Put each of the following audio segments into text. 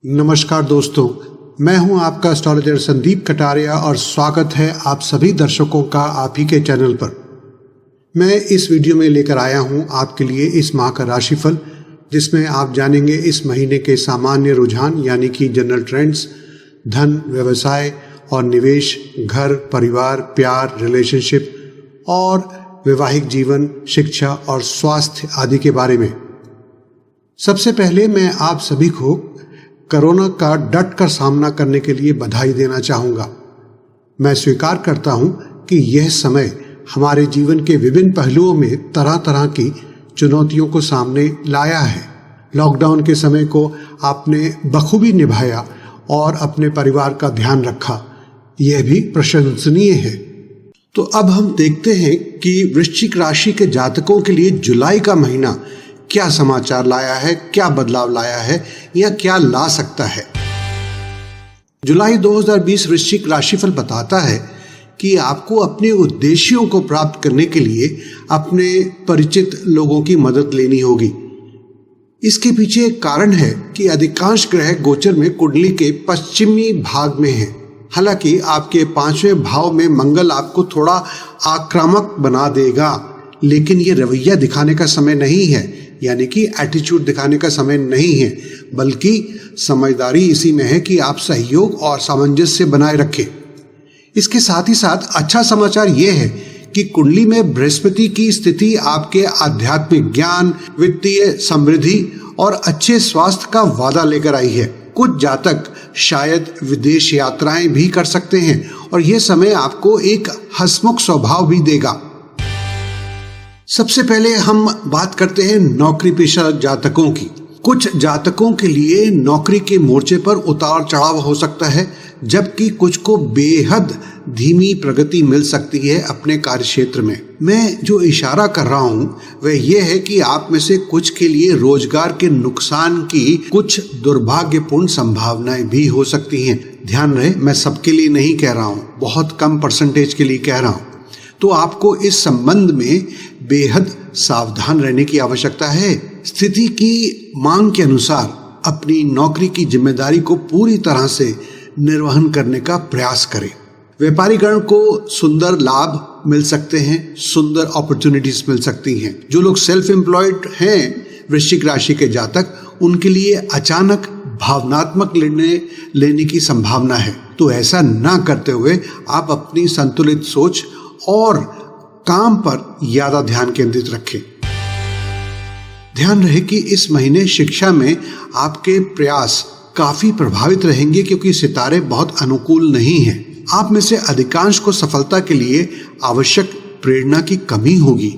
नमस्कार दोस्तों, मैं हूं आपका एस्ट्रोलॉजर संदीप कटारिया और स्वागत है आप सभी दर्शकों का आप ही के चैनल पर। मैं इस वीडियो में लेकर आया हूं आपके लिए इस माह का राशिफल, जिसमें आप जानेंगे इस महीने के सामान्य रुझान यानी कि जनरल ट्रेंड्स, धन, व्यवसाय और निवेश, घर, परिवार, प्यार, रिलेशनशिप और वैवाहिक जीवन, शिक्षा और स्वास्थ्य आदि के बारे में। सबसे पहले मैं आप सभी को कोरोना का डट कर सामना करने के लिए बधाई देना चाहूँगा। मैं स्वीकार करता हूँ कि यह समय हमारे जीवन के विभिन्न पहलुओं में तरह तरह की चुनौतियों को सामने लाया है। लॉकडाउन के समय को आपने बखूबी निभाया और अपने परिवार का ध्यान रखा, यह भी प्रशंसनीय है। तो अब हम देखते हैं कि वृश्चिक राशि के जातकों के लिए जुलाई का महीना क्या समाचार लाया है, क्या बदलाव लाया है या क्या ला सकता है। जुलाई 2020 वृश्चिक राशिफल बताता है कि आपको अपने उद्देश्यों को प्राप्त करने के लिए अपने परिचित लोगों की मदद लेनी होगी। इसके पीछे एक कारण है कि अधिकांश ग्रह गोचर में कुंडली के पश्चिमी भाग में हैं। हालांकि आपके 5वें भाव में मंगल आपको थोड़ा आक्रामक बना देगा, लेकिन ये रवैया दिखाने का समय नहीं है, यानी कि एटीट्यूड दिखाने का समय नहीं है, बल्कि समझदारी इसी में है कि आप सहयोग और सामंजस्य बनाए रखें। इसके साथ ही साथ अच्छा समाचार यह है कि कुंडली में बृहस्पति की स्थिति आपके आध्यात्मिक ज्ञान, वित्तीय समृद्धि और अच्छे स्वास्थ्य का वादा लेकर आई है। कुछ जातक शायद विदेश यात्राएं भी कर सकते हैं और यह समय आपको एक हंसमुख स्वभाव भी देगा। सबसे पहले हम बात करते हैं नौकरी पेशा जातकों की। कुछ जातकों के लिए नौकरी के मोर्चे पर उतार चढ़ाव हो सकता है, जबकि कुछ को बेहद धीमी प्रगति मिल सकती है अपने कार्यक्षेत्र में। मैं जो इशारा कर रहा हूँ वह यह है कि आप में से कुछ के लिए रोजगार के नुकसान की कुछ दुर्भाग्यपूर्ण संभावनाएं भी हो सकती हैं। ध्यान रहे, मैं सबके लिए नहीं कह रहा हूँ, बहुत कम परसेंटेज के लिए कह रहा हूँ। तो आपको इस संबंध में बेहद सावधान रहने की आवश्यकता है। स्थिति की मांग के अनुसार अपनी नौकरी की जिम्मेदारी को पूरी तरह से निर्वहन करने का प्रयास करें। व्यापारीगण को सुंदर लाभ मिल सकते हैं, सुंदर अपॉर्चुनिटीज मिल सकती हैं। जो लोग सेल्फ एम्प्लॉयड हैं, वृश्चिक राशि के जातक, उनके लिए अचानक भावनात्मक निर्णय लेने की संभावना है। तो ऐसा ना करते हुए आप अपनी संतुलित सोच और काम पर ज्यादा ध्यान केंद्रित रखें। ध्यान रहे कि इस महीने शिक्षा में आपके प्रयास काफी प्रभावित रहेंगे, क्योंकि सितारे बहुत अनुकूल नहीं हैं। आप में से अधिकांश को सफलता के लिए आवश्यक प्रेरणा की कमी होगी।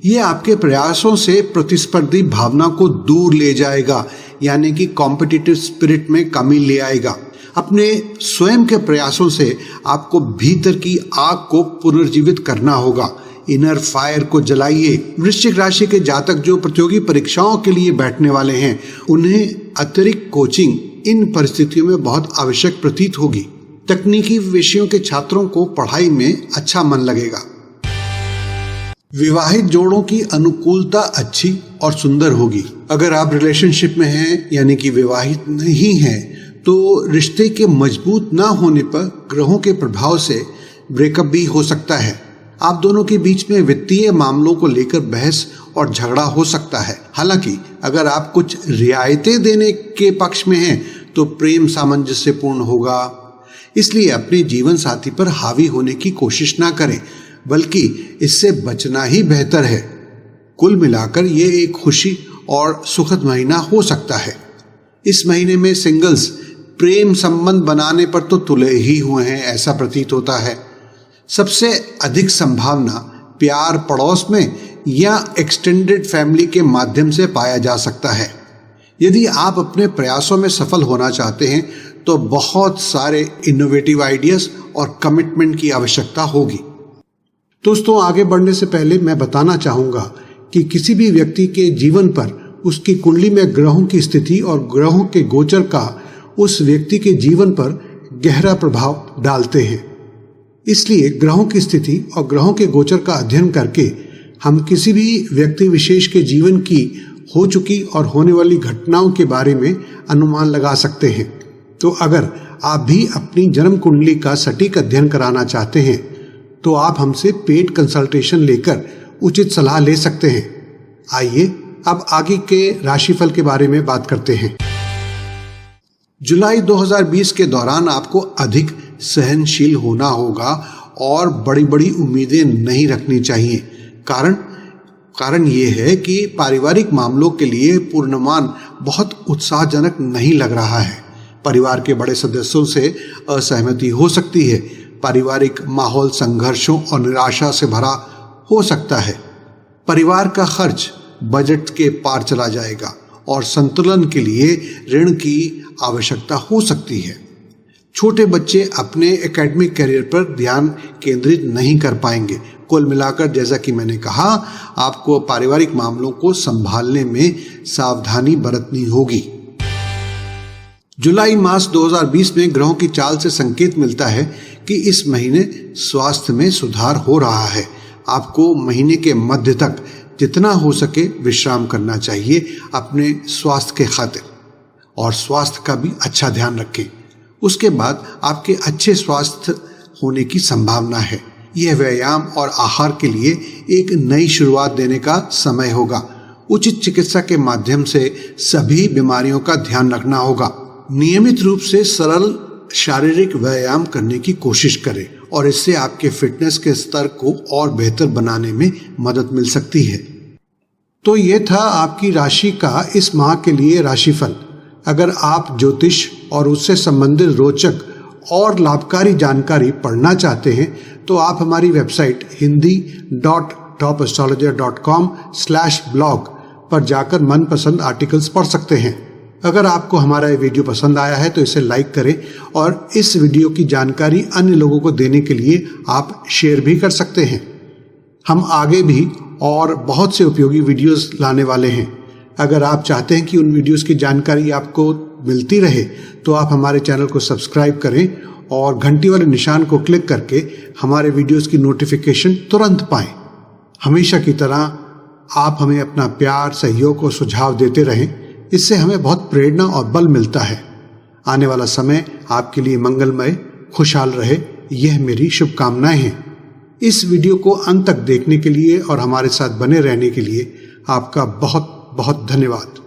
ये आपके प्रयासों से प्रतिस्पर्धी भावना को दूर ले जाएगा, यानी कि कॉम्पिटिटिव स्पिरिट में कमी ले आएगा। अपने स्वयं के प्रयासों से आपको भीतर की आग को पुनर्जीवित करना होगा। इनर फायर को जलाइए। वृश्चिक राशि के जातक जो प्रतियोगी परीक्षाओं के लिए बैठने वाले हैं, उन्हें अतिरिक्त कोचिंग इन परिस्थितियों में बहुत आवश्यक प्रतीत होगी। तकनीकी विषयों के छात्रों को पढ़ाई में अच्छा मन लगेगा। विवाहित जोड़ों की अनुकूलता अच्छी और सुंदर होगी। अगर आप रिलेशनशिप में हैं, यानी कि विवाहित नहीं हैं, तो रिश्ते के मजबूत ना होने पर ग्रहों के प्रभाव से ब्रेकअप भी हो सकता है। आप दोनों के बीच में वित्तीय मामलों को लेकर बहस और झगड़ा हो सकता है। हालांकि अगर आप कुछ रियायतें देने के पक्ष में हैं तो प्रेम सामंजस्यपूर्ण होगा। इसलिए अपने जीवन साथी पर हावी होने की कोशिश ना करें, बल्कि इससे बचना ही बेहतर है। कुल मिलाकर ये एक खुशी और सुखद महीना हो सकता है। इस महीने में सिंगल्स प्रेम संबंध बनाने पर तो तुले ही हुए हैं, ऐसा प्रतीत होता है। सबसे अधिक संभावना प्यार पड़ोस में या एक्सटेंडेड फैमिली के माध्यम से पाया जा सकता है। यदि आप अपने प्रयासों में सफल होना चाहते हैं तो बहुत सारे इनोवेटिव आइडियाज और कमिटमेंट की आवश्यकता होगी। दोस्तों, आगे बढ़ने से पहले मैं बताना चाहूँगा कि किसी भी व्यक्ति के जीवन पर उसकी कुंडली में ग्रहों की स्थिति और ग्रहों के गोचर का उस व्यक्ति के जीवन पर गहरा प्रभाव डालते हैं। इसलिए ग्रहों की स्थिति और ग्रहों के गोचर का अध्ययन करके हम किसी भी व्यक्ति विशेष के जीवन की हो चुकी और होने वाली घटनाओं के बारे में अनुमान लगा सकते हैं। तो अगर आप भी अपनी जन्म कुंडली का सटीक अध्ययन कराना चाहते हैं तो आप हमसे पेड कंसल्टेशन लेकर उचित सलाह ले सकते हैं। आइए अब आगे के राशिफल के बारे में बात करते हैं। जुलाई 2020 के दौरान आपको अधिक सहनशील होना होगा और बड़ी बड़ी उम्मीदें नहीं रखनी चाहिए। कारण ये है कि पारिवारिक मामलों के लिए पूर्वानुमान बहुत उत्साहजनक नहीं लग रहा है। परिवार के बड़े सदस्यों से असहमति हो सकती है। पारिवारिक माहौल संघर्षों और निराशा से भरा हो सकता है। परिवार का खर्च बजट के पार चला जाएगा और संतुलन के लिए ऋण की आवश्यकता हो सकती है। छोटे बच्चे अपने एकेडमिक करियर पर ध्यान केंद्रित नहीं कर पाएंगे। कुल मिलाकर जैसा कि मैंने कहा, आपको पारिवारिक मामलों को संभालने में सावधानी बरतनी होगी। जुलाई मास 2020 में ग्रहों की चाल से संकेत मिलता है कि इस महीने स्वास्थ्य में सुधार हो रहा है। आपको महीने के मध्य तक जितना हो सके विश्राम करना चाहिए अपने स्वास्थ्य के खातिर, और स्वास्थ्य का भी अच्छा ध्यान रखें। उसके बाद आपके अच्छे स्वास्थ्य होने की संभावना है। यह व्यायाम और आहार के लिए एक नई शुरुआत देने का समय होगा। उचित चिकित्सा के माध्यम से सभी बीमारियों का ध्यान रखना होगा। नियमित रूप से सरल शारीरिक व्यायाम करने की कोशिश करें और इससे आपके फिटनेस के स्तर को और बेहतर बनाने में मदद मिल सकती है। तो ये था आपकी राशि का इस माह के लिए राशिफल। अगर आप ज्योतिष और उससे संबंधित रोचक और लाभकारी जानकारी पढ़ना चाहते हैं तो आप हमारी वेबसाइट hindi.topastrologer.com/blog पर जाकर मनपसंद आर्टिकल्स पढ़ सकते हैं। अगर आपको हमारा ये वीडियो पसंद आया है तो इसे लाइक करें और इस वीडियो की जानकारी अन्य लोगों को देने के लिए आप शेयर भी कर सकते हैं। हम आगे भी और बहुत से उपयोगी वीडियोस लाने वाले हैं। अगर आप चाहते हैं कि उन वीडियोस की जानकारी आपको मिलती रहे तो आप हमारे चैनल को सब्सक्राइब करें और घंटी वाले निशान को क्लिक करके हमारे वीडियोस की नोटिफिकेशन तुरंत पाएं। हमेशा की तरह आप हमें अपना प्यार, सहयोग और सुझाव देते रहें। इससे हमें बहुत प्रेरणा और बल मिलता है। आने वाला समय आपके लिए मंगलमय, खुशहाल रहे, यह मेरी शुभकामनाएं हैं। इस वीडियो को अंत तक देखने के लिए और हमारे साथ बने रहने के लिए आपका बहुत बहुत धन्यवाद।